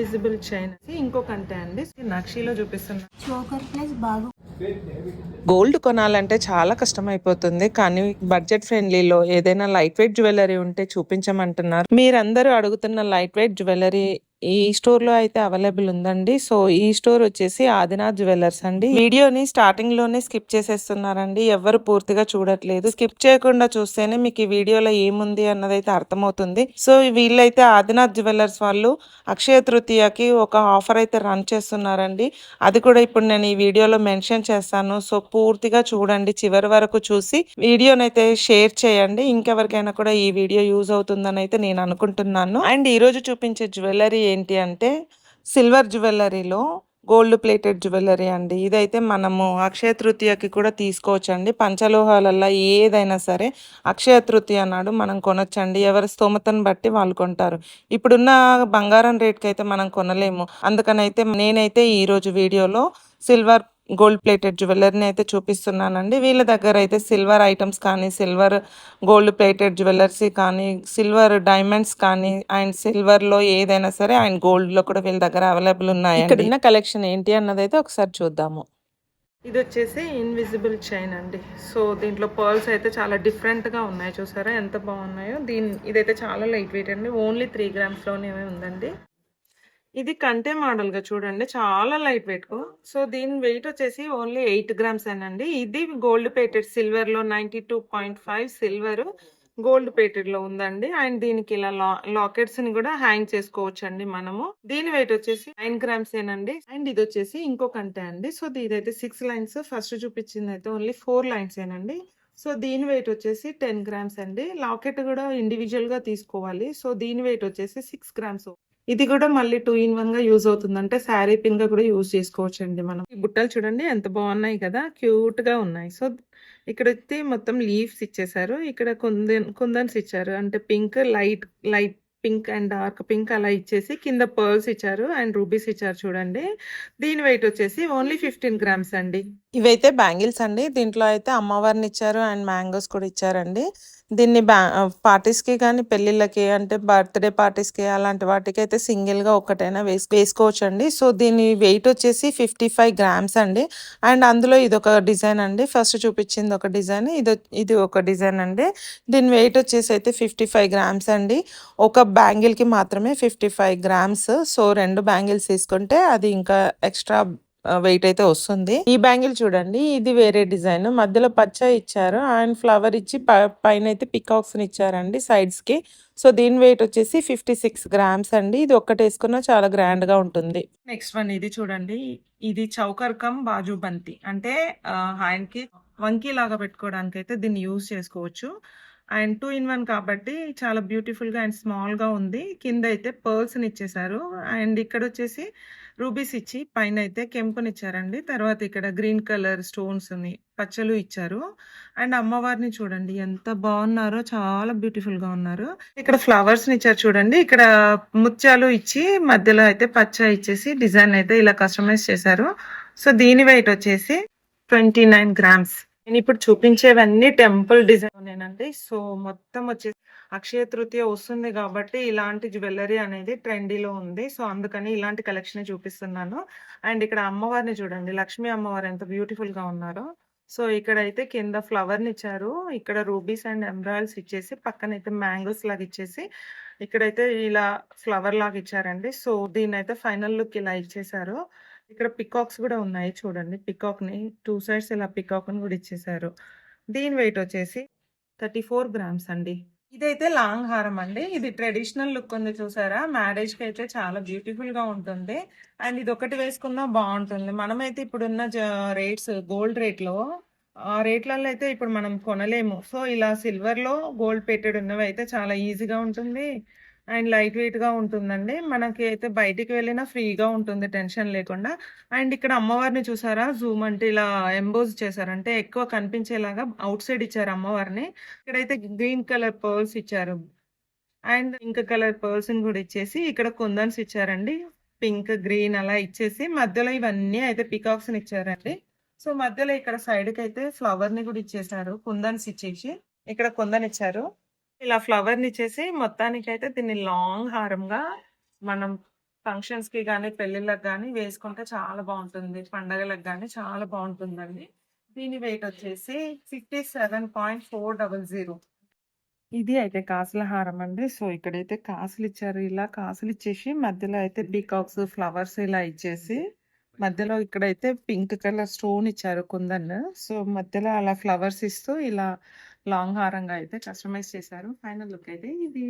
Invisible chain ఇంకొక అంతే అండి నక్షీలో చూపిస్తున్నా. చోకర్ ప్లస్ బాగు. గోల్డ్ కొనాలంటే చాలా కష్టమైపోతుంది. కానీ బడ్జెట్ ఫ్రెండ్లీలో ఏదైనా లైట్ వెయిట్ జ్యువెలరీ ఉంటే చూపించమంటున్నారు. మీరందరూ అడుగుతున్న లైట్ వెయిట్ జ్యువెలరీ ఈ స్టోర్ లో అయితే అవైలబుల్ ఉందండి. సో ఈ స్టోర్ వచ్చేసి ఆదినాథ్ జ్యువెలర్స్ అండి. వీడియోని స్టార్టింగ్ లోనే స్కిప్ చేసేస్తున్నారండి. ఎవరు పూర్తిగా చూడట్లేదు. స్కిప్ చేయకుండా చూస్తేనే మీకు ఈ వీడియోలో ఏముంది అన్నదైతే అర్థమవుతుంది. సో వీళ్ళైతే ఆదినాథ్ జ్యువెలర్స్ వాళ్ళు అక్షయ తృతీయకి ఒక ఆఫర్ అయితే రన్ చేస్తున్నారండి. అది కూడా ఇప్పుడు నేను ఈ వీడియోలో మెన్షన్ చేస్తాను. సో పూర్తిగా చూడండి, చివరి వరకు చూసి వీడియోనైతే షేర్ చేయండి. ఇంకెవరికైనా కూడా ఈ వీడియో యూజ్ అవుతుందని అయితే నేను అనుకుంటున్నాను. అండ్ ఈ రోజు చూపించే జ్యువెలరీ ఏంటి అంటే సిల్వర్ జ్యువెలరీలో గోల్డ్ ప్లేటెడ్ జ్యువెలరీ అండి. ఇదైతే మనము అక్షయ తృతీయకి కూడా తీసుకోవచ్చు అండి. పంచలోహాలల్లో ఏదైనా సరే అక్షయ తృతీయ నాడు మనం కొనొచ్చండి. ఎవరి స్తోమతను బట్టి వాళ్ళు కొంటారు. ఇప్పుడున్న బంగారం రేట్కి అయితే మనం కొనలేము. అందుకనైతే నేనైతే ఈరోజు వీడియోలో సిల్వర్ గోల్డ్ ప్లేటెడ్ జ్యువెలరీని అయితే చూపిస్తున్నానండి. వీళ్ళ దగ్గర అయితే సిల్వర్ ఐటమ్స్ కానీ, సిల్వర్ గోల్డ్ ప్లేటెడ్ జ్యువెలర్స్ కానీ, సిల్వర్ డైమండ్స్ కానీ, అండ్ సిల్వర్లో ఏదైనా సరే అండ్ గోల్డ్లో కూడా వీళ్ళ దగ్గర అవైలబుల్ ఉన్నాయి. ఇక్కడ ఉన్న కలెక్షన్ ఏంటి అన్నదైతే ఒకసారి చూద్దాము. ఇది వచ్చేసి ఇన్విజిబుల్ చైన్ అండి. సో దీంట్లో పర్ల్స్ అయితే చాలా డిఫరెంట్గా ఉన్నాయి. చూసారా ఎంత బాగున్నాయో. ఇదైతే చాలా లైట్ వెయిట్ అండి. ఓన్లీ 3 గ్రామ్స్లోనే ఉందండి. ఇది కంటే మోడల్గా చూడండి, చాలా లైట్ వెయిట్. సో దీని వెయిట్ వచ్చేసి ఓన్లీ 8 గ్రామ్స్ అండి. ఇది గోల్డ్ ప్లేటెడ్ సిల్వర్లో 92.5 సిల్వర్ గోల్డ్ ప్లేటెడ్లో ఉందండి. అండ్ దీనికి ఇలా లాకెట్స్ని కూడా హ్యాంగ్ చేసుకోవచ్చు అండి మనము. దీని వెయిట్ వచ్చేసి 9 గ్రామ్స్ ఏనండి. అండ్ ఇది వచ్చేసి ఇంకొక అంతే అండి. సో ఇదైతే 6 లైన్స్. ఫస్ట్ చూపించింది అయితే ఓన్లీ 4 లైన్స్ ఏనండి. సో దీని వెయిట్ వచ్చేసి 10 గ్రామ్స్ అండి. లాకెట్ కూడా ఇండివిజువల్గా తీసుకోవాలి. సో దీని వెయిట్ వచ్చేసి 6 గ్రామ్స్. ఇది కూడా మళ్ళీ 2 in 1 గా యూజ్ అవుతుంది. అంటే శారీ పిన్ గా కూడా యూజ్ చేసుకోవచ్చు అండి మనం. ఈ బుట్టలు చూడండి ఎంత బాగున్నాయి కదా, క్యూట్ గా ఉన్నాయి. సో ఇక్కడ అయితే మొత్తం లీవ్స్ ఇచ్చేసారు. ఇక్కడ కుందన్స్ ఇచ్చారు. అంటే pink, light pink and dark pink అలా ఇచ్చేసి కింద పర్ల్స్ ఇచ్చారు అండ్ రూబీస్ ఇచ్చారు చూడండి. దీని వెయిట్ వచ్చేసి ఓన్లీ 15 గ్రామ్స్ అండి. ఇవైతే బ్యాంగిల్స్ అండి. దీంట్లో అయితే అమ్మవారిని ఇచ్చారు అండ్ మ్యాంగోస్ కూడా ఇచ్చారండి. దీన్ని పార్టీస్కి కానీ, పెళ్ళిళ్ళకి అంటే బర్త్డే పార్టీస్కి అలాంటి వాటికి అయితే సింగిల్గా ఒక్కటైనా వేసుకోవచ్చు అండి. సో దీని వెయిట్ వచ్చేసి 55 గ్రామ్స్ అండి. అండ్ అందులో ఇది ఒక డిజైన్ అండి. ఫస్ట్ చూపించింది ఒక డిజైన్, ఇది ఒక డిజైన్ అండి. దీని వెయిట్ వచ్చేసి అయితే 55 గ్రామ్స్ అండి. ఒక బ్యాంగిల్కి మాత్రమే 55 గ్రామ్స్. సో 2 బ్యాంగిల్స్ తీసుకుంటే అది ఇంకా ఎక్స్ట్రా వెయిట్ అయితే వస్తుంది. ఈ బ్యాంగిల్ చూడండి, ఇది వేరే డిజైన్. మధ్యలో పచ్చ ఇచ్చారు అండ్ ఫ్లవర్ ఇచ్చి పైన అయితే పికాక్స్ ఇచ్చారండి సైడ్స్ కి. సో దీని వెయిట్ వచ్చేసి 56 గ్రామ్స్ అండి. ఇది ఒక్కటి వేసుకున్నా చాలా గ్రాండ్ గా ఉంటుంది. నెక్స్ట్ వన్ ఇది చూడండి. ఇది చౌకర్ కమ్ బాజు బంతి. అంటే హ్యాండ్ కి వంకీ లాగా పెట్టుకోవడానికి అయితే దీన్ని యూజ్ చేసుకోవచ్చు. అండ్ 2 in 1 కాబట్టి చాలా బ్యూటిఫుల్ గా అండ్ స్మాల్ గా ఉంది. కింద అయితే పర్ల్స్ ఇచ్చేసారు అండ్ ఇక్కడ వచ్చేసి రూబీస్ ఇచ్చి పైన అయితే కెంపునిచ్చారండి. తర్వాత ఇక్కడ గ్రీన్ కలర్ స్టోన్స్ పచ్చలు ఇచ్చారు. అండ్ అమ్మవారిని చూడండి ఎంత బాగున్నారో, చాలా బ్యూటిఫుల్ గా ఉన్నారు. ఇక్కడ ఫ్లవర్స్ ఇచ్చారు చూడండి. ఇక్కడ ముత్యాలు ఇచ్చి మధ్యలో అయితే పచ్చ ఇచ్చేసి డిజైన్ అయితే ఇలా కస్టమైజ్ చేశారు. సో దీని వెయిట్ వచ్చేసి 29 గ్రామ్స్. నేను ఇప్పుడు చూపించేవన్నీ టెంపుల్ డిజైన్ అండి. సో మొత్తం వచ్చేసి అక్షయ తృతీయ వస్తుంది కాబట్టి ఇలాంటి జ్యువెలరీ అనేది ట్రెండీలో ఉంది. సో అందుకని ఇలాంటి కలెక్షన్ చూపిస్తున్నాను. అండ్ ఇక్కడ అమ్మవారిని చూడండి, లక్ష్మీ అమ్మవారు ఎంత బ్యూటిఫుల్ గా ఉన్నారో. సో ఇక్కడైతే కింద ఫ్లవర్ని ఇచ్చారు. ఇక్కడ రూబీస్ అండ్ ఎంబ్రాయిల్స్ ఇచ్చేసి పక్కన అయితే మ్యాంగోస్ లాగా ఇచ్చేసి ఇక్కడైతే ఇలా ఫ్లవర్ లాగా ఇచ్చారండి. సో దీన్ని అయితే ఫైనల్ లుక్ ఇలా ఇచ్చేసారు. ఇక్కడ పికాక్స్ కూడా ఉన్నాయి చూడండి. పికాక్ ని 2 సైడ్స్ ఇలా పికాక్ ని కూడా ఇచ్చేసారు. దీని వెయిట్ వచ్చేసి 34 గ్రామ్స్ అండి. ఇదైతే లాంగ్ హారం అండి. ఇది ట్రెడిషనల్ లుక్ ఉంది చూసారా. మ్యారేజ్ కి అయితే చాలా బ్యూటిఫుల్ గా ఉంటుంది. అండ్ ఇది ఒకటి వేసుకున్నా బాగుంటుంది. మనమైతే ఇప్పుడున్న రేట్స్ గోల్డ్ రేట్ లో ఆ రేట్లలో అయితే ఇప్పుడు మనం కొనలేము. సో ఇలా సిల్వర్ లో గోల్డ్ ప్లేటెడ్ ఉన్నవి అయితే చాలా ఈజీగా ఉంటుంది అండ్ లైట్ వెయిట్ గా ఉంటుందండి. మనకి అయితే బయటికి వెళ్ళినా ఫ్రీగా ఉంటుంది, టెన్షన్ లేకుండా. అండ్ ఇక్కడ అమ్మవారిని చూసారా, జూమ్ అంటే ఇలా ఎంబోజ్ చేశారు, అంటే ఎక్కువ కనిపించేలాగా అవుట్ సైడ్ ఇచ్చారు అమ్మవారిని. ఇక్కడైతే గ్రీన్ కలర్ పర్ల్స్ ఇచ్చారు అండ్ పింక్ కలర్ పర్ల్స్ కూడా ఇచ్చేసి ఇక్కడ కుందన్స్ ఇచ్చారండి. పింక్, గ్రీన్ అలా ఇచ్చేసి మధ్యలో ఇవన్నీ అయితే పికాక్స్ ఇచ్చారండి. సో మధ్యలో ఇక్కడ సైడ్ కి అయితే ఫ్లవర్ ని కూడా ఇచ్చేసారు. కుందన్స్ ఇచ్చేసి ఇక్కడ కుందన్ ఇచ్చారు. ఇలా ఫ్లవర్ ని ఇచ్చేసి మొత్తానికి అయితే దీన్ని లాంగ్ హారంగా మనం ఫంక్షన్స్‌కి గానీ, పెళ్ళిళ్ళకి గానీ వేసుకుంటే చాలా బావుంటుంది. పండగలకు గానీ చాలా బావుంటుందండి. దీని వెయిట్ వచ్చేసి 57.400. ఇది అయితే కాసుల హారం అండి. సో, ఇక్కడైతే కాసులిచ్చారు. ఇలా కాసులిచ్చేసి మధ్యలో అయితే పీకాక్స్, ఫ్లవర్స్ ఇలా ఇచ్చేసి మధ్యలో ఇక్కడైతే పింక్ కలర్ స్టోన్ ఇచ్చారు కుందన్. సో, మధ్యలో అలా ఫ్లవర్స్ ఇస్తూ ఇలా లాంగ్ హారంగా అయితే కస్టమైజ్ చేశారు. ఫైనల్ లుక్ అయితే ఇది.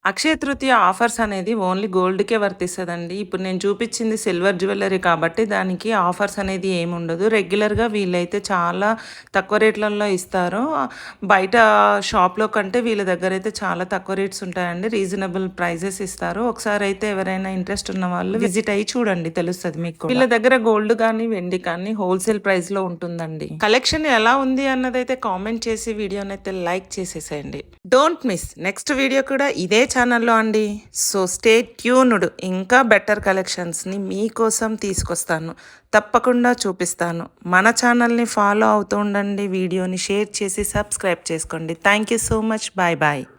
అక్షయ తృతీయ ఆఫర్స్ అనేది ఓన్లీ గోల్డ్‌కే వర్తిస్తదండి. ఇప్పుడు నేను చూపించింది సిల్వర్ జ్యువెల్లరీ కాబట్టి దానికి ఆఫర్స్ అనేది ఏముండదు. రెగ్యులర్‌గా వీళ్ళైతే చాలా తక్కువ రేట్లలో ఇస్తారు. బయట షాప్‌లో కంటే వీళ్ళ దగ్గరైతే చాలా తక్కువ రేట్స్ ఉంటాయండి. రీజనబుల్ ప్రైజెస్ ఇస్తారు. ఒకసారి అయితే ఎవరైనా ఇంట్రెస్ట్ ఉన్న వాళ్ళు విజిట్ అయ్యి చూడండి తెలుస్తది మీకు కూడా. వీళ్ళ దగ్గర గోల్డ్ కానీ, వెండి కానీ హోల్‌సేల్ ప్రైస్‌లో ఉంటుందండి. కలెక్షన్ ఎలా ఉంది అన్నదైతే కామెంట్ చేసి వీడియోనైతే లైక్ చేసేసేయండి. డోంట్ మిస్ నెక్స్ట్ వీడియో కూడా ఇదే ఛానల్లో అండి. సో స్టే ట్యూన్డ్, ఇంకా బెటర్ కలెక్షన్స్ని మీకోసం తీసుకొస్తాను, తప్పకుండా చూపిస్తాను. మన ఛానల్ని ఫాలో అవుతూ ఉండండి, వీడియోని షేర్ చేసి సబ్స్క్రైబ్ చేసుకోండి. Thank you so much. Bye bye.